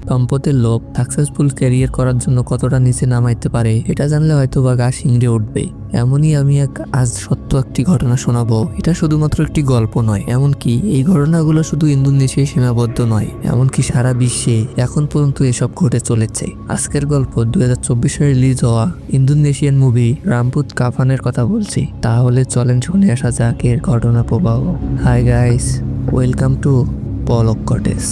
সম্পদের লোভ successful career করার জন্য কতটা নিচে নামাইতে পারে এটা জানলে হয়তো বা গা শিংড়ে উঠবে। এমনই আমি আজ সত্য একটি ঘটনা শোনাবো। এটা শুধুমাত্র একটি গল্প নয়, এমনকি এই ঘটনাগুলো শুধু ইন্দোনেশিয়ায় সীমাবদ্ধ নয়, এমনকি সারা বিশ্বে এখন পর্যন্ত এসব ঘটে চলেছে। আজকের গল্প 2024 সালে রিলিজ হওয়া ইন্দোনেশিয়ান মুভি রামপুত কাফানের কথা বলছি। তাহলে চলেন শুনে আসা যাক এর ঘটনা প্রবাহ। Hi guys, welcome to Palak cottage.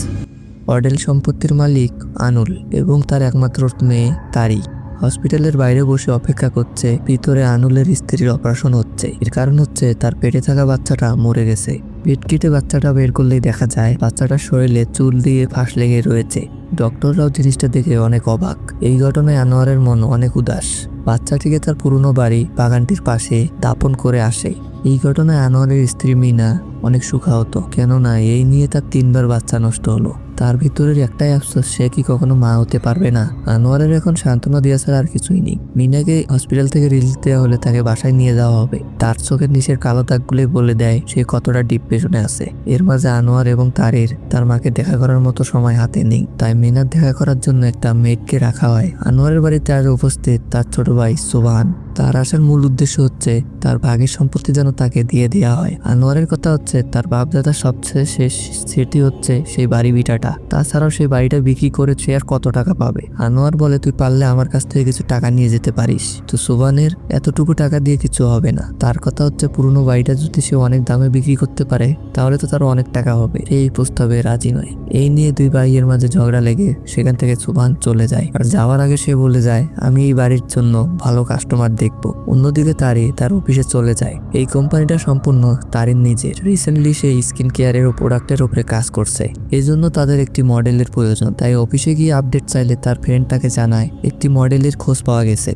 অডেল সম্পত্তির মালিক আনুল এবং তার একমাত্র মেয়ে তারি হসপিটালের বাইরে বসে অপেক্ষা করছে। ভিতরে আনুলের স্ত্রীর অপারেশন হচ্ছে। এর কারণ হচ্ছে তার পেটে থাকা বাচ্চাটা মরে গেছে। পেট কেটে বাচ্চাটা বের করলেই দেখা যায় বাচ্চাটার শরীরে চুল দিয়ে ফাঁস লেগে রয়েছে। ডক্টররাও জিনিসটা দেখে অনেক অবাক। এই ঘটনায় আনোয়ারের মন অনেক উদাস। বাচ্চাটিকে তার পুরনো বাড়ি বাগানটির পাশে দাপন করে আসে। এই ঘটনায় আনোয়ারের স্ত্রী মিনা অনেক সুখাহত, কেননা এই নিয়ে তার 3বার বাচ্চা নষ্ট হলো। তার ভিতরের একটাই আফসোস, সে কি কখনো মা হতে পারবে না। আনোয়ারের এখন সান্ত্বনা দেওয়া ছাড়া আর কিছুই নেই। মিনাকে হসপিটাল থেকে রিলিজ দেওয়া হলে তাকে বাসায় নিয়ে যাওয়া হবে। তার চোখের নিচের কালো দাগগুলো বলে দেয় সে কতটা ডিপ্রেশনে আছে। এর মাঝে আনোয়ার এবং তার মাকে দেখা করার মতো সময় হাতে নেই। তাই মিনার দেখা করার জন্য একটা মেয়েকে রাখা হয়। আনোয়ারের বাড়িতে আজ উপস্থিত তার ছোট ভাই সোবান। তার আসার মূল উদ্দেশ্য হচ্ছে তার ভাগের সম্পত্তি যেন তাকে দিয়ে দেওয়া হয়। আনোয়ারের কথা হচ্ছে তার বাপদাদার সবচেয়ে শেষ স্মৃতি হচ্ছে সেই বাড়ি ভিটাটা। তাছাড়াও সেই বাড়িটা বিক্রি করে সে আর কত টাকা পাবে। আনোয়ার বলে, তুই পারলে আমার কাছ থেকে কিছু টাকা নিয়ে যেতে পারিস। তো সোবানের এতটুকু টাকা দিয়ে কিছু হবে না। তার কথা হচ্ছে পুরনো বাড়িটা যদি সে অনেক দামে বিক্রি করতে পারে তাহলে তো তার অনেক টাকা হবে। এই প্রস্তাবে রাজি নয়। এই নিয়ে দুই ভাইয়ের মাঝে ঝগড়া লেগে সেখান থেকে সোবান চলে যায়। আর যাওয়ার আগে সে বলে যায়, আমি এই বাড়ির জন্য ভালো কাস্টমার দেখবো। অন্যদিকে তার অফিসে চলে যায়। এই কোম্পানিটা সম্পূর্ণ তারির নিজের। রিসেন্টলি সে স্কিন কেয়ারের প্রোডাক্টের উপরে কাজ করছে। এই জন্য তাদের একটি মডেলের প্রয়োজন। তাই অফিসে গিয়ে আপডেট চাইলে তার ফ্রেন্ড তাকে জানায় একটি মডেলের খোঁজ পাওয়া গেছে।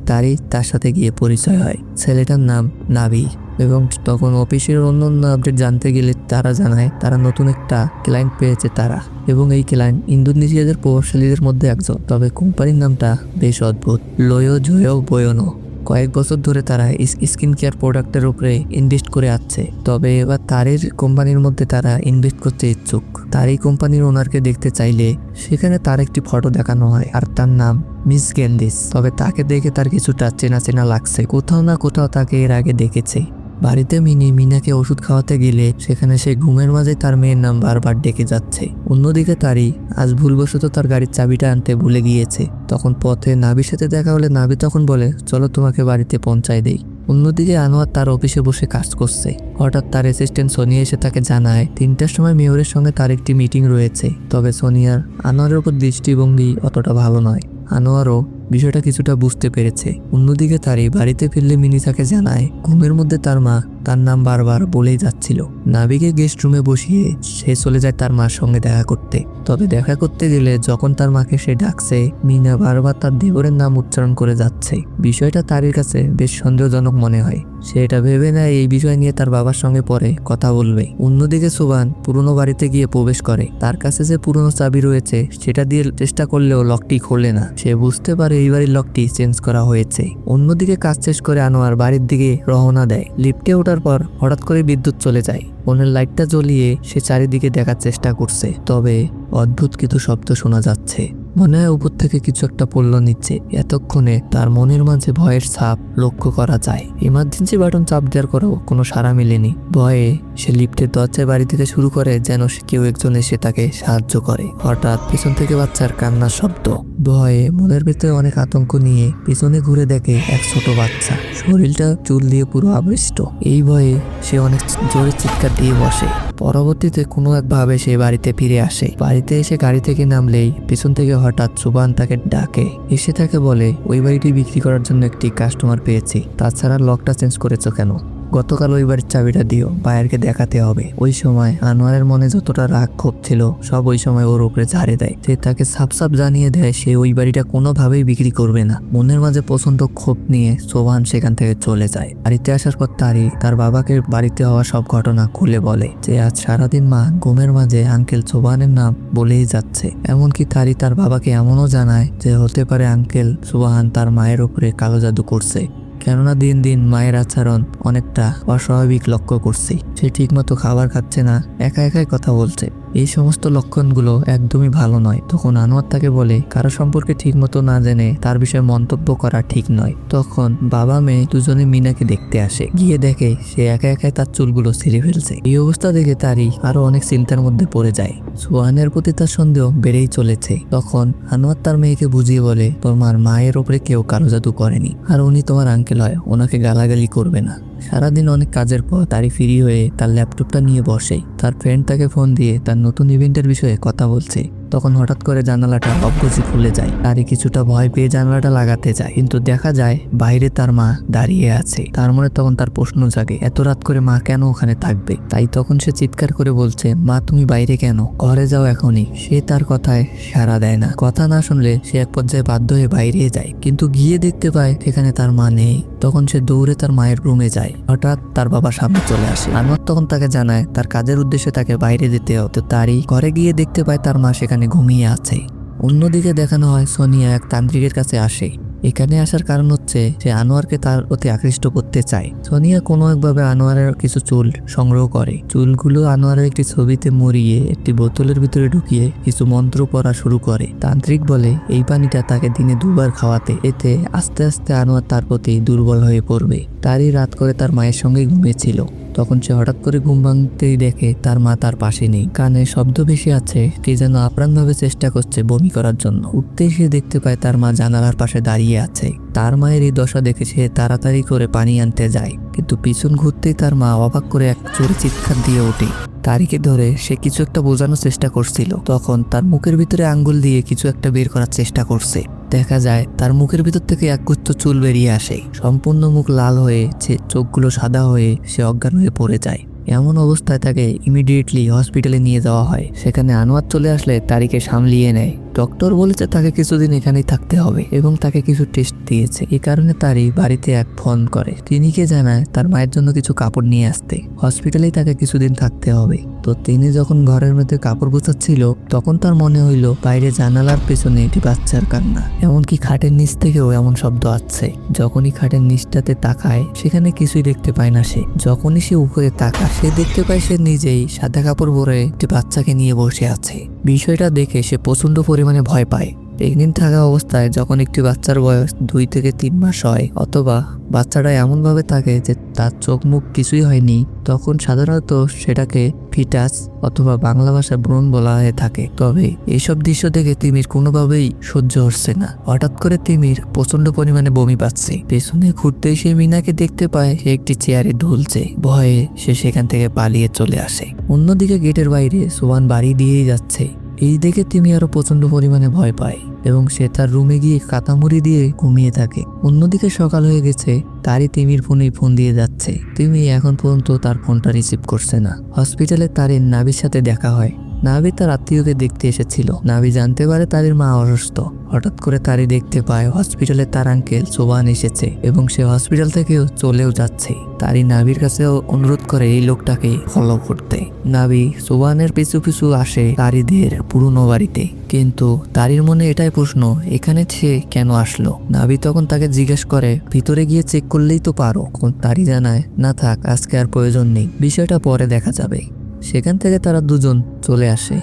তার সাথে গিয়ে পরিচয় হয়। ছেলেটার নাম নাবি। এবং তখন অফিসের অন্য আপডেট জানতে গেলে তারা জানায় তারা নতুন একটা ক্লায়েন্ট পেয়েছে তারা, এবং এই ক্লায়েন্ট ইন্দোনেশিয়াদের প্রভাবশালীদের মধ্যে একজন। তবে কোম্পানির নামটা বেশ অদ্ভুত, লোয়ো জোয়ো বয়োনো। কয়েক বছর ধরে তারা স্কিন কেয়ার প্রোডাক্টের উপরে ইনভেস্ট করে আসছে। তবে এবার তারের কোম্পানির মধ্যে তারা ইনভেস্ট করতে ইচ্ছুক। তার এই কোম্পানির ওনারকে দেখতে চাইলে সেখানে তার একটি ফটো দেখানো হয়, আর তার নাম মিস গ্যান্ডিস। তবে তাকে দেখে তার কিছুটা চেনা চেনা লাগছে, কোথাও না কোথাও তাকে এর আগে দেখেছে। বাড়িতে মিনাকে ওষুধ খাওয়াতে গেলে সেখানে সে ঘুমের মাঝে তার মেয়ের নাম বারবার ডেকে যাচ্ছে। অন্যদিকে তারি আজ ভুলবশত তার গাড়ির চাবিটা আনতে ভুলে গিয়েছে। তখন পথে নাবির সাথে দেখা হলে নাবি তখন বলে, চলো তোমাকে বাড়িতে পৌঁছায় দেই। অন্যদিকে আনোয়ার তার অফিসে বসে কাজ করছে। হঠাৎ তার অ্যাসিস্ট্যান্ট সোনিয়া এসে তাকে জানায় 3টার সময় মেয়রের সঙ্গে তার একটি মিটিং রয়েছে। তবে সোনিয়ার আনোয়ারের উপর দৃষ্টিভঙ্গি অতটা ভালো নয়। আনোয়ারও বিষয়টা কিছুটা বুঝতে পেরেছে। অন্যদিকে তারই বাড়িতে ফিরলে মিনি তাকে জানায় ঘুমের মধ্যে তার মা তার নাম বারবার বলেই যাচ্ছিল। নাবিকে গেস্ট রুমে বসিয়ে সে চলে যায় তার মার সঙ্গে দেখা করতে। তবে দেখা করতে গেলে যখন তার মাকে সে ডাকছে, মিনা বারবার তার দেবরের নাম উচ্চারণ করে যাচ্ছে। বিষয়টা তারির কাছে বেশ সন্দেহজনক মনে হয়। সে এটা ভেবে নেয় এই বিষয় নিয়ে তার বাবার সঙ্গে পরে কথা বলবে। অন্যদিকে সোবান পুরনো বাড়িতে গিয়ে প্রবেশ করে। তার কাছে যে পুরনো চাবি রয়েছে সেটা দিয়ে চেষ্টা করলেও লকটি খোলে না। সে বুঝতে পারে এই বাড়ির লকটি চেঞ্জ করা হয়েছে। অন্যদিকে কাজ শেষ করে আনোয়ার বাড়ির দিকে রওনা দেয়। লিফটে ওঠার পর হঠাৎ করে বিদ্যুৎ চলে যায়। ফোনের লাইটটা জ্বলিয়ে সে চারিদিকে দেখার চেষ্টা করছে। তবে অদ্ভুত কিছু শব্দ শোনা যাচ্ছে। মনে হয় উপর থেকে কিছু একটা পড়ল নিচ্ছে। এতক্ষণে তার মনের মাঝে ভয়ের ছাপ লক্ষ্য করা যায়। ইমার্জেন্সি বাটন চাপ দেওয়ার পরেও কোনো সাড়া মেলেনি। ভয়ে সে লিফটের দরজায় বাড়ি দিতে শুরু করে, যেন কেউ একজন এসে তাকে সাহায্য করে। হঠাৎ পেছন থেকে বাচ্চার কান্নার শব্দ। ভয়ে মনের ভিতরে অনেক আতঙ্ক নিয়ে পিছনে ঘুরে দেখে এক ছোট বাচ্চা, শরীরটা চুল দিয়ে পুরো আবৃষ্ট। এই ভয়ে সে অনেক জোরে চিৎকার দিয়ে বসে। পরবর্তীতে কোনো একভাবে সে বাড়িতে ফিরে আসে। বাড়িতে এসে গাড়ি থেকে নামলেই পিছন থেকে হঠাৎ সুবান তাকে ডাকে। এসে তাকে বলে, ওই বাড়িটি বিক্রি করার জন্য একটি কাস্টমার পেয়েছি। তাছাড়া লকটা চেঞ্জ করেছো কেন? গতকাল ওই বাড়ির চাবিটা দিও, বায়ারকে দেখাতে হবে। ওই সময় আনোয়ারের মনে যতটা রাগ ক্ষোভ ছিল সব ওই সময় ওর উপরে ঝাড়ে দেয়। সে তাকে সাফ সাফ জানিয়ে দেয় সে ওই বাড়িটা কোনোভাবেই বিক্রি করবে না। মনের মাঝে প্রচন্ড ক্ষোভ নিয়ে সোবাহান সেখান থেকে চলে যায়। বাড়িতে আসার পর তার বাবাকে বাড়িতে হওয়া সব ঘটনা খুলে বলে যে আজ সারাদিন মা ঘুমের মাঝে আঙ্কেল সোবাহানের নাম বলেই যাচ্ছে। এমনকি তার বাবাকে এমনও জানায় যে হতে পারে আঙ্কেল সোবাহান তার মায়ের উপরে কালো জাদু করছে, কেননা দিন দিন মায়ের আচরণ অনেকটা অস্বাভাবিক লক্ষ্য করছে। সে ঠিকমতো খাবার খাচ্ছে না, একা একাই কথা বলছে। এই সমস্ত লক্ষণগুলো একদমই ভালো নয়। তখন আনোয়ার তাকে বলে কারো সম্পর্কে ঠিকমতো না জেনে তার বিষয়ে মন্তব্য করা ঠিক নয়। তখন বাবা মেয়ে দুজনে মিনাকে দেখতে আসে। গিয়ে দেখে সে একা একাই তার চুলগুলো ছিঁড়ে ফেলছে। এই অবস্থা দেখে তারই আরো অনেক চিন্তার মধ্যে পড়ে যায়। সোহানের প্রতি তার সন্দেহ বেড়েই চলেছে। তখন আনোয়ার তার মেয়েকে বুঝিয়ে বলে তোমার মায়ের ওপরে কেউ কালো জাদু করেনি, আর উনি তোমার আঙ্কেল হয়, ওনাকে গালাগালি করবে না। সারাদিন অনেক কাজের পর তারই ফ্রি হয়ে তার ল্যাপটপটা নিয়ে বসে। তার ফ্রেন্ড তাকে ফোন দিয়ে তার নতুন ইভেন্টের বিষয়ে কথা বলছে। তখন হঠাৎ করে জানালাটা অবগজি খুলে যায়। তারই কিছুটা ভয় পেয়ে জানালাটা লাগাতে যায়, কিন্তু দেখা যায় বাইরে তার মা দাঁড়িয়ে আছে। তার মনে তখন তার প্রশ্ন জাগে এত রাত করে মা কেন ওখানে থাকবে। তাই তখন সে চিৎকার করে বলছে মা তুমি বাইরে কেন, ঘরে যাও এখনই। সে তার কথায় সাড়া দেয় না। কথা না শুনলে সে এক পর্যায়ে বাধ্য হয়ে বাইরে যায়, কিন্তু গিয়ে দেখতে পায় সেখানে তার মা নেই। তখন সে দৌড়ে তার মায়ের রুমে যায়। হঠাৎ তার বাবা সামনে চলে আসে। আনোয়ার তখন তাকে জানায় তার কাজের উদ্দেশ্যে তাকে বাইরে যেতে হবে। তো তারই ঘরে গিয়ে দেখতে পায় তার মা সেখানে ঘুমিয়ে আছে। অন্যদিকে দেখানো হয় সোনিয়া এক তান্ত্রিকের কাছে আসে। এখানে আসার কারণ হচ্ছে সে আনোয়ারকে তার প্রতি আকৃষ্ট করতে চায়। সোনিয়া কোনো একভাবে আনোয়ারের কিছু চুল সংগ্রহ করে। চুলগুলো আনোয়ারের একটি ছবিতে মুড়িয়ে একটি বোতলের ভিতরে ঢুকিয়ে কিছু মন্ত্র পড়া শুরু করে। তান্ত্রিক বলে এই পানিটা তাকে দিনে 2 বার খাওয়াতে, এতে আস্তে আস্তে আনোয়ার তার প্রতি দুর্বল হয়ে পড়বে। তারই রাত করে তার মায়ের সঙ্গে ঘুমিয়েছিল। তখন সে হঠাৎ করে ঘুম ভাঙতেই দেখে তার মা তার পাশে নেই। কানে শব্দ ভেসে আছে, কে যেন আপ্রাণভাবে চেষ্টা করছে বমি করার জন্য। উঠতেই সে দেখতে পায় তার মা জানালার পাশে দাঁড়িয়ে আছে। তার মায়ের এই দশা দেখে সে তাড়াতাড়ি করে পানি আনতে যায়, কিন্তু পিছন ঘুরতেই তার মা অবাক করে এক জোরে চিৎকার দিয়ে ওঠে। তারিকে ধরে সে কিছু একটা বোঝানোর চেষ্টা করছিল। তখন তার মুখের ভিতরে আঙ্গুল দিয়ে কিছু একটা বের করার চেষ্টা করছে। দেখা যায় তার মুখের ভিতর থেকে একগুচ্ছ চুল বেরিয়ে আসে। সম্পূর্ণ মুখ লাল হয়ে চোখগুলো সাদা হয়ে সে অজ্ঞান হয়ে পড়ে যায়। এমন অবস্থায় তাকে ইমিডিয়েটলি হসপিটালে নিয়ে যাওয়া হয়। সেখানে আনোয়ার চলে আসলে তারিকে সামলিয়ে নেয়। ডক্টর বলেছে তাকে কিছুদিন এখানেই থাকতে হবে এবং তাকে কিছু টেস্ট দিয়েছে। এই কারণে তারই বাড়িতে এক ফোন করে। তিনিকে জানায় তার মায়ের জন্য কিছু কাপড় নিয়ে আসতে, হসপিটালেই তাকে কিছুদিন থাকতে হবে। তো তিনি যখন ঘরের মধ্যে কাপড় গোছাচ্ছিল তখন তার মনে হইল বাইরে জানালার পেছনে একটি বাচ্চার কান্না। এমনকি খাটের নিচ থেকেও এমন শব্দ আসছে। যখনই খাটের নিচটাতে তাকায় সেখানে কিছুই দেখতে পায় না সে। যখনই সে উপরে তাকায় সে দেখতে পায় সে নিজেই সাদা কাপড় পরে একটি বাচ্চাকে নিয়ে বসে আছে। বিষয়টা দেখে সে প্রচন্ড পরিমাণে ভয় পায়। প্রেগনেন্ট থাকা অবস্থায় যখন একটি বাচ্চার বয়স 2 থেকে 3 মাস হয়, অথবা বাচ্চাটা এমনভাবে থাকে যে তার চোখ মুখ কিছুই হয়নি, তখন সাধারণত সেটাকে ফিটাস অথবা বাংলা ভাষায় ভ্রূণ বলা হয়ে থাকে। তবে এইসব দৃশ্য দেখে তিমির কোনোভাবেই সহ্য হচ্ছে না। হঠাৎ করে তিমির প্রচন্ড পরিমাণে বমি পাচ্ছে। পেছনে ঘুরতেই সে মিনাকে দেখতে পায় সে একটি চেয়ারে ঢুলছে। ভয়ে সে সেখান থেকে পালিয়ে চলে আসে। অন্যদিকে গেটের বাইরে সোহান বাড়ি দিয়েই যাচ্ছে। এই দেখে তিমি আরো প্রচন্ড পরিমাণে ভয় পায় এবং সে তার রুমে গিয়ে কাতামুড়ি দিয়ে ঘুমিয়ে থাকে। অন্যদিকে সকাল হয়ে গেছে, তারই তিমির ফোনেই ফোন দিয়ে যাচ্ছে। তিমি এখন পর্যন্ত তার ফোনটা রিসিভ করছে না। হসপিটালে তারই নাবির সাথে দেখা হয়। নাবি তার আত্মীয়কে দেখতে এসেছিল। নাবি জানতে পারে তারির মা অসুস্থ। হঠাৎ করে তারই দেখতে পায় হসপিটালে তার আঙ্কেল সোবান এসেছে এবং সে হসপিটাল থেকেও চলেও যাচ্ছে। তারই নাবির কাছেও অনুরোধ করে এই লোকটাকে ফলো করতে। নাবি সোবানের পিছু পিছু আসে তারিদের পুরনো বাড়িতে, কিন্তু তারির মনে এটাই প্রশ্ন এখানে সে কেন আসলো। নাবি তখন তাকে জিজ্ঞেস করে ভিতরে গিয়ে চেক করলেই তো পারো। তারি জানায় না থাক, আজকে আর প্রয়োজন নেই, বিষয়টা পরে দেখা যাবে। সেখান থেকে তারা দুজন চলে আসে।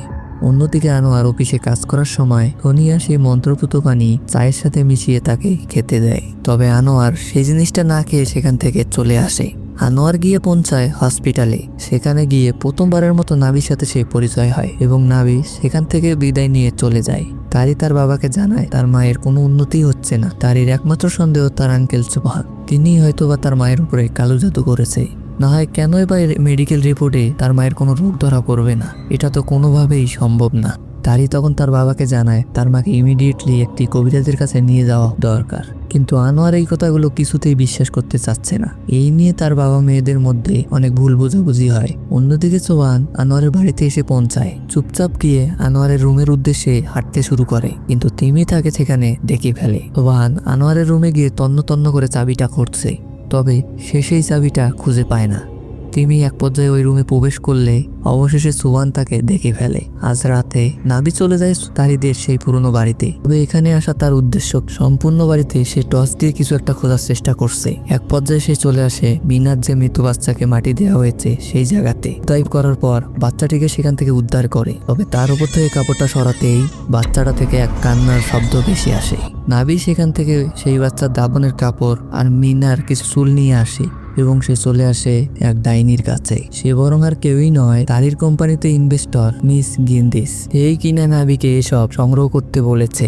অন্যদিকে আনোয়ার অফিসে কাজ করার সময় সোনিয়া সেই মন্ত্রপুত পানি চায়ের সাথে মিশিয়ে তাকে খেতে দেয়। তবে আনোয়ার সেই জিনিসটা না খেয়ে সেখান থেকে চলে আসে। আনোয়ার গিয়ে পৌঁছায় হসপিটালে। সেখানে গিয়ে প্রথমবারের মতো নাবির সাথে সেই পরিচয় হয় এবং নাবি সেখান থেকে বিদায় নিয়ে চলে যায়। তারই তার বাবাকে জানায় তার মায়ের কোনো উন্নতি হচ্ছে না। তারির একমাত্র সন্দেহ তার আঙ্কেল সোবাহান, তিনি হয়তোবা তার মায়ের উপরে কালো জাদু করেছে। না হয় কেনই বা মেডিকেল রিপোর্টে তার মায়ের কোনো রোগ ধরা পড়বে না, এটা তো কোনোভাবেই সম্ভব না। তারি তখন তার বাবাকে জানায় তার মাকে ইমিডিয়েটলি একটি কবিরাজের কাছে নিয়ে যাওয়া দরকার। কিন্তু আনোয়ার এই কথাগুলো কিছুতেই বিশ্বাস করতে চাচ্ছে না। এই নিয়ে তার বাবা মেয়েদের মধ্যে অনেক ভুল বোঝাবুঝি হয়। অন্যদিকে সোহান আনোয়ারের বাড়িতে এসে পৌঁছায়। চুপচাপ গিয়ে আনোয়ারের রুমের উদ্দেশ্যে হাঁটতে শুরু করে, কিন্তু তিমি তাকে সেখানে ডেকে ফেলে। সোহান আনোয়ারের রুমে গিয়ে তন্ন তন্ন করে চাবিটা খুঁজছে, তবে সে সেই চাবিটা খুঁজে পায় না। তিমি এক পর্যায়ে ওই রুমে প্রবেশ করলে অবশেষে সোহান তাকে দেখে ফেলে। আজ রাতে নাবি চলে যায় তারিদের সেই পুরনো বাড়িতে। তবে এখানে আসা তার উদ্দেশ্য সম্পূর্ণ বাড়িতে সে টর্চ দিয়ে কিছু একটা খোঁজার চেষ্টা করছে। এক পর্যায়ে সে চলে আসে মিনার যে মৃত বাচ্চাকে মাটি দেওয়া হয়েছে সেই জায়গাতে। ডাইভ করার পর বাচ্চাটিকে সেখান থেকে উদ্ধার করে। তবে তার উপর থেকে কাপড়টা সরাতেই বাচ্চাটা থেকে এক কান্নার শব্দ ভেসে আসে। নাবি সেখান থেকে সেই বাচ্চার দাবনের কাপড় আর মিনার কিছু চুল নিয়ে আসে এবং সে চলে আসে এক ডাইনির কাছে। সে বরং আর কেউই নয়, তারির কোম্পানিতে ইনভেস্টর মিস গিন্দিস। এই কিনা নাবিকে এসব সংগ্রহ করতে বলেছে।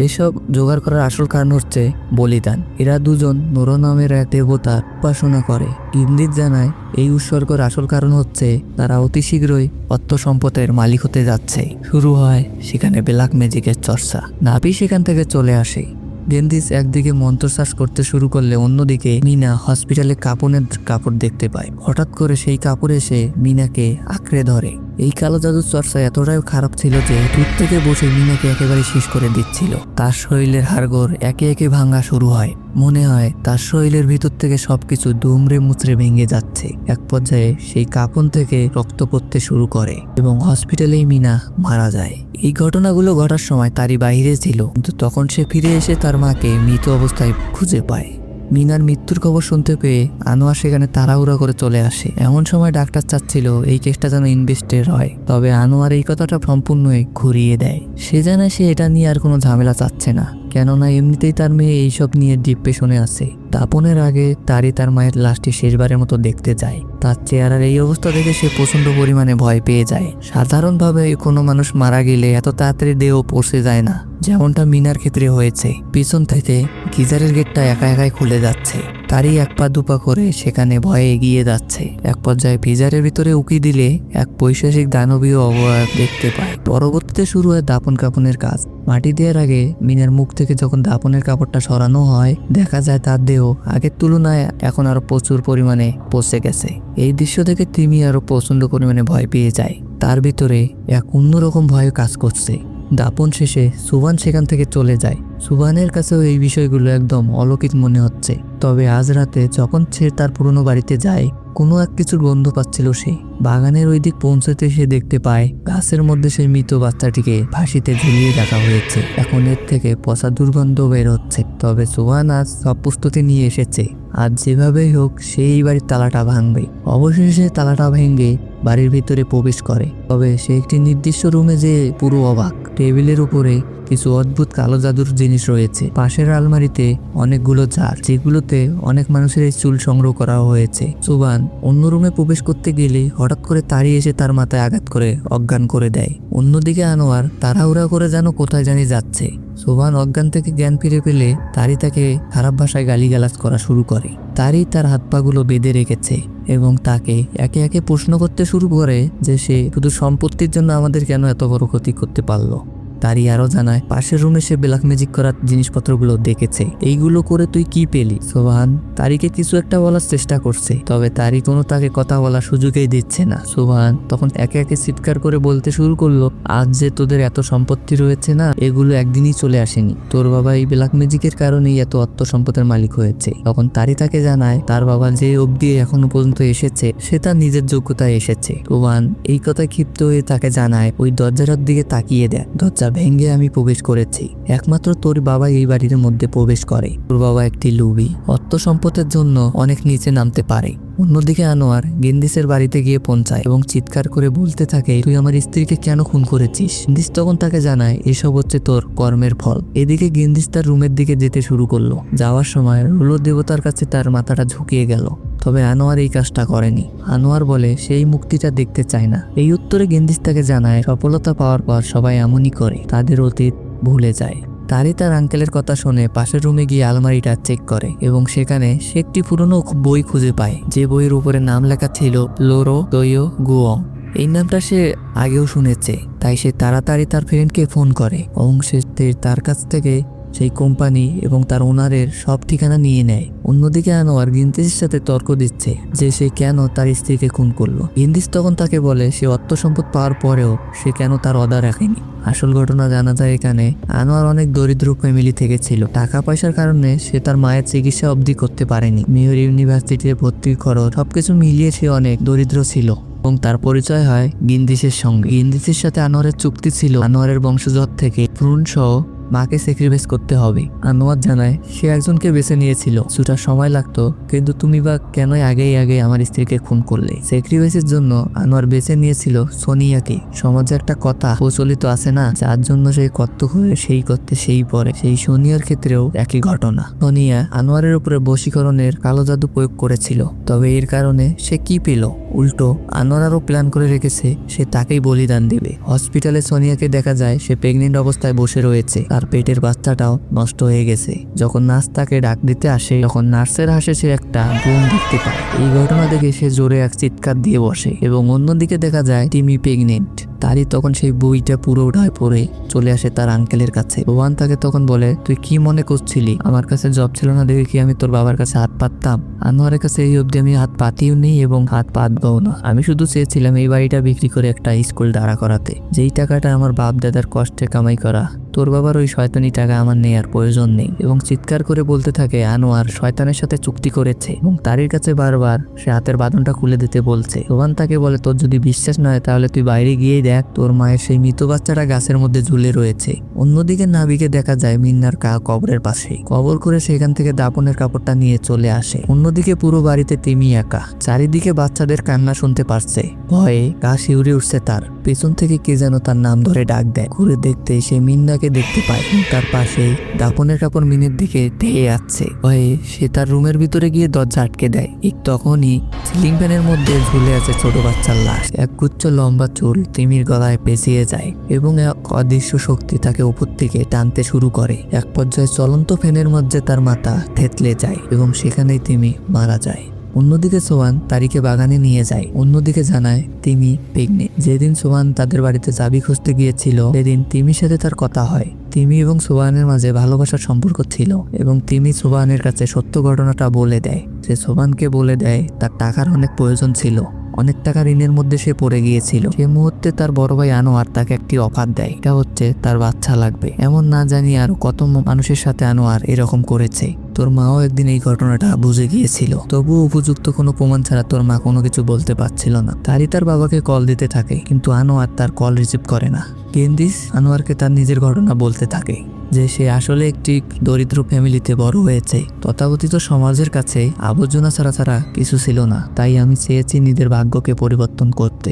এসব জোগাড় করার আসল কারণ হচ্ছে বলিদান। এরা দুজন নোর নামের এক দেবতার উপাসনা করে। গিন্দিস জানায় এই উৎসর্গের আসল কারণ হচ্ছে তারা অতি শীঘ্রই অর্থ সম্পদের মালিক হতে যাচ্ছে। শুরু হয় সেখানে ব্ল্যাক ম্যাজিকের চর্চা। নাবি সেখান থেকে চলে আসে। গেন্দিস একদিকে মন্ত্রশ্বাস করতে শুরু করলে অন্যদিকে মিনা হসপিটালে কাপড়ের কাপড় দেখতে পায়। হঠাৎ করে সেই কাপড় এসে মিনাকে আঁকড়ে ধরে। এই কালো জাদুর চর্চা এতটাই খারাপ ছিল যে দূর থেকে বসে মিনাকে একেবারে শেষ করে দিচ্ছিল। তার শরীরের হাড়গোড় একে একে ভাঙা শুরু হয়। মনে হয় তার শরীরের ভিতর থেকে সবকিছু দুমড়ে মুচড়ে ভেঙে যাচ্ছে। এক পর্যায়ে সেই কাপড় থেকে রক্ত পড়তে শুরু করে এবং হসপিটালেই মিনা মারা যায়। এই ঘটনাগুলো ঘটার সময় তারই বাইরে ছিল, কিন্তু তখন সে ফিরে এসে তার মাকে মৃত অবস্থায় খুঁজে পায়। মিনার মৃত্যুর খবর শুনতে পেয়ে আনোয়ার সেখানে তাড়াহুড়া করে চলে আসে। এমন সময় ডাক্তার চাচ্ছিল এই কেসটা যেন ইনভেস্টের হয়, তবে আনোয়ার এই কথাটা সম্পূর্ণই ঘুরিয়ে দেয়। সে জানায় সে এটা নিয়ে আর কোনো ঝামেলা চাচ্ছে না, কেননা এমনিতেই তার মেয়ে এইসব নিয়ে ডিপ্রেশনে আছে। দাপনের আগে তারই তার মায়ের লাশটি শেষবারের মতো দেখতে যায়। তার চেহারার এই অবস্থা দেখে সে প্রচন্ড পরিমাণে ভয় পেয়ে যায়। সাধারণভাবে কোনো মানুষ মারা গেলে এত তাড়াতাড়ি দেহ পৌঁছে যায় না, যেমনটা মিনার ক্ষেত্রে হয়েছে। পিছন থেকে গিজারের গেটটা একা একাই খুলে যাচ্ছে। তারই এক পা দুপা করে সেখানে ভয়ে এগিয়ে যাচ্ছে। এক পর্যায়ে গিজারের ভিতরে উকি দিলে এক পৈশাচিক দানবীয় অবয়ব দেখতে পায়। পরবর্তীতে শুরু হয় দাপন কাপনের কাজ। মাটি দেওয়ার আগে মিনার মুখ থেকে যখন দাপনের কাপড়টা সরানো হয়, দেখা যায় তার দেহ আগের তুলনায় এখন আরো প্রচুর পরিমাণে পচে গেছে। এই দৃশ্য দেখে তিমি আরো প্রচন্ড পরিমাণে ভয় পেয়ে যায়। তার ভিতরে এক অন্যরকম ভয় কাজ করছে। দাপন শেষে সুবান সেখান থেকে চলে যায়। সুবানের কাছেও এই বিষয়গুলো একদম অলৌকিক মনে হচ্ছে। তবে আজ রাতে যখন সে তার পুরনো বাড়িতে যায়, কোনো এক কিছুর গন্ধ পাচ্ছিল সে। বাগানের ওই দিক পৌঁছতে সে দেখতে পায় গাছের মধ্যে সেই মৃত বাচ্চাটিকে ফাঁসিতে ঝুলিয়ে রাখা হয়েছে। এখন এর থেকে পচা দুর্গন্ধ বের হচ্ছে। তবে সুবান আজ সব প্রস্তুতি নিয়ে এসেছে। আজ যেভাবেই হোক সেই বাড়ির তালাটা ভাঙবে। অবশেষে তালাটা ভেঙে বাড়ির ভিতরে প্রবেশ করে। তবে সে একটি নির্দিষ্ট রুমে যে পুরো অবাক। টেবিলের উপরে কিছু অদ্ভুত কালো জাদুর জিনিস রয়েছে। পাশের আলমারিতে অনেকগুলো জার, যেগুলোতে অনেক মানুষের এই চুল সংগ্রহ করা হয়েছে। সুবান অন্য রুমে প্রবেশ করতে গেলে হঠাৎ করে তাড়ি এসে তার মাথায় আঘাত করে অজ্ঞান করে দেয়। অন্যদিকে আনোয়ার তাড়াহুড়া করে যেন কোথায় জানি যাচ্ছে। সুবান অজ্ঞান থেকে জ্ঞান ফিরে পেলে তারি তাকে খারাপ ভাষায় গালিগালাজ করা শুরু করে। তারি তার হাত পাগুলো বেঁধে রেখেছে এবং তাকে একে একে প্রশ্ন করতে শুরু করে যে সে শুধু সম্পত্তির জন্য আমাদের কেন এত বড় ক্ষতি করতে পারলো। তারি আরো জানায় পাশের রুমে সে ব্ল্যাক ম্যাজিক করার জিনিসপত্রগুলো দেখেছে। এইগুলো করে তুই কি পেলি? সোহান তারিকে কিছু একটা বলার চেষ্টা করছে, তবে তারি কোনো তাকে কথা বলার সুযোগই দিচ্ছে না। সোহান তখন একে একে চিৎকার করে বলতে শুরু করলো, আজ যে তোদের এত সম্পত্তি রয়েছে না, এগুলো একদিনই চলে আসেনি। তোর বাবা এই ব্ল্যাক ম্যাজিকের কারণেই এত অর্থ সম্পদের মালিক হয়েছে। তখন তারি তাকে জানায় তার বাবা যে অবধি এখনো পর্যন্ত এসেছে সে তার নিজের যোগ্যতায় এসেছে। সোহান এই কথায় ক্ষিপ্ত হয়ে তাকে জানায় ওই দরজাটার দিকে তাকিয়ে দেয়। দরজা ভেঙে আমি প্রবেশ করেছি। একমাত্র তোর বাবা এই বাড়ির মধ্যে প্রবেশ করে। তোর বাবা একটি লুবি, অর্থ সম্পদের জন্য অনেক নিচে নামতে পারে। অন্যদিকে আনোয়ার গেন্দিসের বাড়িতে গিয়ে পৌঁছায় এবং চিৎকার করে বলতে থাকে, তুই আমার স্ত্রীকে কেন খুন করেছিস? গেন্দিস তখন তাকে জানায় এসব হচ্ছে তোর কর্মের ফল। এদিকে গেন্দিস তার রুমের দিকে যেতে শুরু করলো। যাওয়ার সময় রুলো দেবতার কাছে তার মাথাটা ঝুঁকিয়ে গেল। তবে আনোয়ার এই কাজটা করেনি। আনোয়ার বলে সেই মুক্তিটা দেখতে চায় না। এই উত্তরে গেন্দিস তাকে জানায় সফলতা পাওয়ার পর সবাই এমনই করে, তাদের অতীত ভুলে যায়। তারই তার আঙ্কেলের কথা শুনে পাশের রুমে গিয়ে আলমারিটা চেক করে এবং সেখানে সে একটি পুরনো বই খুঁজে পায়, যে বইয়ের উপরে নাম লেখা ছিল লোরো দোয়ো গুয়ং। এই নামটা সে আগেও শুনেছে, তাই সে তাড়াতাড়ি তার ফ্রেন্ডকে ফোন করে এবং সে তার কাছ থেকে সেই কোম্পানি এবং তার ওনারের সব ঠিকানা নিয়ে নেয়। অন্যদিকে আনোয়ার গিন্দিসের সাথে তর্ক দিচ্ছে যে সে কেন তার স্ত্রীকে খুন করলো। গিন্দিস তখন তাকে বলে সে অর্থ সম্পদ পাওয়ার পরেও সে কেন তার অদা রাখেনি। আসল ঘটনা জানা যায় এখানে আনোয়ার অনেক দরিদ্র ফ্যামিলি থেকে ছিল। টাকা পয়সার কারণে সে তার মায়ের চিকিৎসা অবধি করতে পারেনি। মেয়র ইউনিভার্সিটিতে ভর্তির খরচ সবকিছু মিলিয়ে সে অনেক দরিদ্র ছিল এবং তার পরিচয় হয় গিন্দিসের সঙ্গে। গিন্দিসের সাথে আনোয়ারের চুক্তি ছিল আনোয়ারের বংশধর থেকে ভ্রূণ সহ মাকে স্যাক্রিফাইস করতে হবে। আনোয়ার জানায় সে একজনকে বেছে নিয়েছিল, কিছুটা সময় লাগতো, কিন্তু তুমি বা কেনই আগে আমার স্ত্রীকে খুন করলে? স্যাক্রিফাইসের জন্য আনোয়ার বেছে নিয়েছিল সোনিয়াকে। সমাজে একটা কথা প্রচলিত আছে না, যার জন্য সে কর্ত করে সেই করতে সেই পরে। সেই সোনিয়ার ক্ষেত্রেও একই ঘটনা। সোনিয়া আনোয়ারের উপরে বশীকরণের কালো জাদু প্রয়োগ করেছিল, তবে এর কারণে সে কি পেল? উল্টো আনোয়ার আরও প্ল্যান করে রেখেছে সে তাকেই বলিদান দেবে। হসপিটালে সোনিয়াকে দেখা যায় সে প্রেগনেন্ট অবস্থায় বসে রয়েছে, তার পেটের বাচ্চাটাও নষ্ট হয়ে গেছে। যখন নার্স তাকে ডাক দিতে আসে তখন নার্সের হাসে সে একটা বোন দেখতে পায়। এই ঘটনা দেখে সে জোরে এক চিৎকার দিয়ে বসে এবং অন্যদিকে দেখা যায় তিমি প্রেগনেন্ট। তারই তখন সেই বইটা পুরো উঠায় পড়ে চলে আসে তার আঙ্কেলের কাছে। রোহান তাকে তখন বলে, তুই কি মনে করছিলি আমার কাছে জব ছিল না দেখে কি আমি তোর বাবার কাছে হাত পাততাম? আনোয়ারের কাছে এই অবধি আমি হাত পাতিও নেই এবং হাত পাতবও না। আমি শুধু চেয়েছিলাম এই বাড়িটা বিক্রি করে একটা স্কুল দাঁড়া করাতে, যেই টাকাটা আমার বাপ দাদার কষ্টে কামাই করা। তোর বাবার ওই শয়তানি টাকা আমার নেয়ার প্রয়োজন নেই। এবং চিৎকার করে বলতে থাকে আনোয়ার শয়তানের সাথে চুক্তি করেছে এবং তারির কাছে বারবার সে হাতের বাঁধনটা খুলে দিতে বলছে। রোহান তাকে বলে, তোর যদি বিশ্বাস না হয় তাহলে তুই বাইরে গিয়েই দেখ, তোর মায়ের সেই মৃত বাচ্চাটা গাছের মধ্যে ঝুলে রয়েছে। অন্যদিকে নাবিকে দেখা যায় মিন্নার কবরের পাশে কবর করে সেখান থেকে দাপনের কাপড়টা নিয়ে চলে আসে। অন্যদিকে পুরো বাড়িতে তিমি একা, চারিদিকে বাচ্চাদের কান্না শুনতে পারছে। ভয়ে গা শিউরে উঠছে তার। পেছন থেকে কে যেন তার নাম ধরে ডাক দেয়। ঘুরে দেখতে সে মিন্নাকে দেখতে পায়, তার পাশেই দাপনের কাপড় মিনের দিকে ধেয়ে যাচ্ছে। ভয়ে সে তার রুমের ভিতরে গিয়ে দরজা আটকে দেয়। ঠিক তখনই সিলিং ফ্যানের মধ্যে ঝুলে আছে ছোট বাচ্চার লাশ। এক গুচ্ছ লম্বা চুল তিমির গলায় পেঁচিয়ে যায় এবং এক অদৃশ্য শক্তি তাকে উপর থেকে টানতে শুরু করে। এক পর্যায়ে চলন্ত ফ্যানের মধ্যে তার মাথা থেতলে যায় এবং সেখানেই তিমি মারা যায়। অন্যদিকে সোহান তারিকে বাগানে নিয়ে যায়। অন্যদিকে জানায় তিমি প্রেগনেন্ট। যেদিন সোহান তাদের বাড়িতে চাবি খুঁজতে গিয়েছিল সেদিন তিমির সাথে তার কথা হয়। তিমি এবং সোহানের মাঝে ভালোবাসার সম্পর্ক ছিল এবং তিমি সোহানের কাছে সত্য ঘটনাটা বলে দেয়। সে সোহানকে বলে দেয় তার টাকার অনেক প্রয়োজন ছিল, অনেক টাকা ঋণের মধ্যে সে পড়ে গিয়েছিল। সে মুহূর্তে তার বড় ভাই আনোয়ার তাকে একটি অফার দেয়, এটা হচ্ছে তার বাচ্চা লাগবে। এমন না জানি আর কত মানুষের সাথে আনোয়ার এরকম করেছে। তোর মাও একদিন এই ঘটনাটা বুঝে গিয়েছিল, তবুও উপযুক্ত কোনো প্রমাণ ছাড়া তোর মা কোনো কিছু বলতে পারছিল না। তারই তার বাবাকে কল দিতে থাকে, কিন্তু আনোয়ার তার কল রিসিভ করে না। গেন্দিস আনোয়ারকে তার নিজের ঘটনা বলতে থাকে যে সে আসলে একটি দরিদ্র ফ্যামিলিতে বড় হয়েছে। তথাকথিত সমাজের কাছে আবর্জনা ছাড়া কিছু ছিল না, তাই আমি চেয়েছি নিজের ভাগ্যকে পরিবর্তন করতে।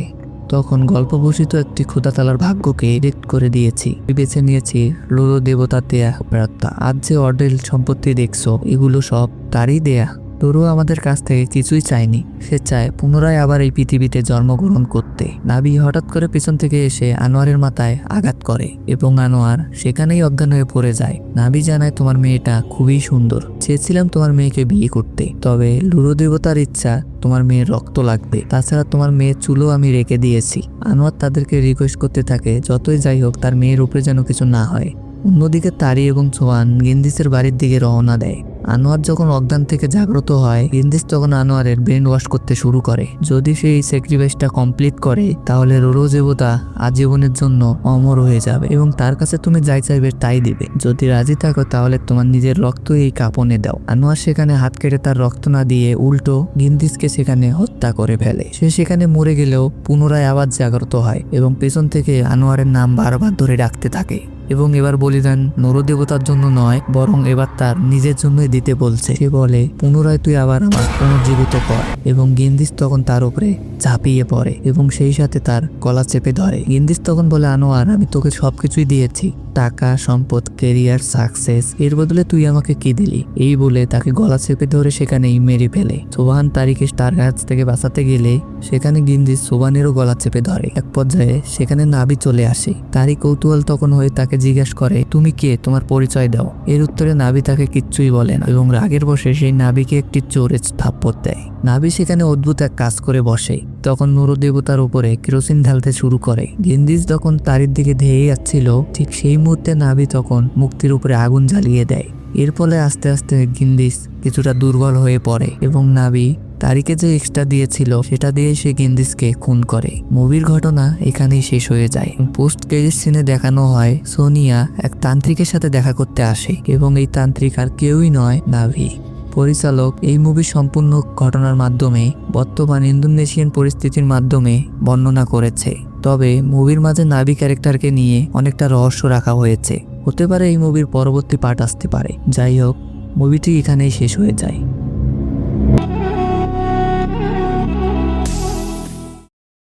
তখন গল্পবশিত একটি ক্ষুধাতালার ভাগ্যকে এডিট করে দিয়েছি। বেছে নিয়েছি লুলো দেবতার দেয়া প্রার্থনা। আজ যে অর্ডেল সম্পত্তি দেখছো এগুলো সব তারই দেয়া। তোরও আমাদের কাছ থেকে কিছুই চায়নি, সে চায় পুনরায় আবার এই পৃথিবীতে জন্মগ্রহণ করতে। নাবি হঠাৎ করে পেছন থেকে এসে আনোয়ারের মাথায় আঘাত করে এবং আনোয়ার সেখানেই অজ্ঞান হয়ে পড়ে যায়। নাবি জানায় তোমার মেয়েটা খুবই সুন্দর, চেয়েছিলাম তোমার মেয়েকে বিয়ে করতে, তবে লুরো দেবতার ইচ্ছা তোমার মেয়ের রক্ত লাগবে, তাছাড়া তোমার মেয়ের চুলও আমি রেখে দিয়েছি। আনোয়ার তাদেরকে রিকোয়েস্ট করতে থাকে যতই যাই হোক তার মেয়ের উপরে যেন কিছু না হয়। অন্যদিকে তারি এবং সোহান গেন্দিসের বাড়ির দিকে রওনা দেয়। আনোয়ার যখন অজ্ঞান থেকে জাগ্রত হয় গেন্দিস তখন আনোয়ারের ব্রেন ওয়াশ করতে শুরু করে। যদি সে এই স্যাক্রিফাইসটা কমপ্লিট করে তাহলে লুরো দেবতা আজীবনের জন্য অমর হয়ে যাবে এবং তার কাছে তুমি যাই চাইবে তাই দিবে। যদি রাজি থাকো তাহলে তোমার নিজের রক্ত এই কাপনে দাও। আনোয়ার সেখানে হাত কেটে তার রক্ত না দিয়ে উল্টো গেন্দিসকে সেখানে হত্যা করে ফেলে। সে সেখানে মরে গেলেও পুনরায় আবার জাগ্রত হয় এবং পেছন থেকে আনোয়ারের নাম বারবার ধরে ডাকতে থাকে এবং এবার বলিদান নরদেবতার জন্য নয় বরং এবার তার নিজের জন্যই দিতে বলছে। সে বলে পুনরায় তুই আবার আমার পুনর্জীবিত কর এবং গেন্দিস তখন তার উপরে ঝাঁপিয়ে পড়ে এবং সেই সাথে তার গলা চেপে ধরে। গেন্দিস তখন বলে আনোয়ার আমি তোকে সবকিছুই দিয়েছি, টাকা সম্পদ ক্যারিয়ার সাকসেস, এর বদলে তুই আমাকে কি দিলি? এই বলে তাকে গলা চেপে ধরে সেখানেই মেরে ফেলে। সোহান তারিকে তার কাছ থেকে বাঁচাতে গেলে সেখানে গেন্দিস সোহানেরও গলা চেপে ধরে। এক পর্যায়ে সেখানে নাবি চলে আসে। তারই কৌতূহল তখন হয়ে তাকে তাকে জিজ্ঞেস করে, তুমি কে, তোমার পরিচয় দাও। এর উত্তরে নাভি তাকে কিচ্ছুই বলে না এবং রাগের বসে সেই নাভিকে একটি চোরে থাপ্পড় দেয়। নাভি সেখানে অদ্ভুত এক কাজ করে বসে। তখন নরদেবতার উপরে কেরোসিন ঢালতে শুরু করে। গেন্দিস যখন তারির দিকে ধেয়ে যাচ্ছিল, ঠিক সেই মুহূর্তে নাভি তখন মুক্তির উপরে আগুন জ্বালিয়ে দেয়। এর ফলে আস্তে আস্তে গিন্দিস কিছুটা দুর্বল হয়ে পড়ে এবং নাভি তারিকে যে এক্সট্রা দিয়েছিল সেটা দিয়ে সে গিন্দিসকে খুন করে। মুভির ঘটনা এখানেই শেষ হয়ে যায়। পোস্ট ক্রেডিট সিনে দেখানো হয় সোনিয়া এক তান্ত্রিকের সাথে দেখা করতে আসে এবং এই তান্ত্রিক আর কেউই নয়, নাভি। পরিচালক এই মুভির সম্পূর্ণ ঘটনার মাধ্যমে বর্তমান ইন্দোনেশিয়ান পরিস্থিতির মাধ্যমে বর্ণনা করেছে। তবে মুভির মাঝে নাভি ক্যারেক্টারকে নিয়ে অনেকটা রহস্য রাখা হয়েছে। হতে পারে এই মুভির পরবর্তী পার্ট আসতে পারে। যাই হোক, মুভিটি এখানেই শেষ হয়ে যায়।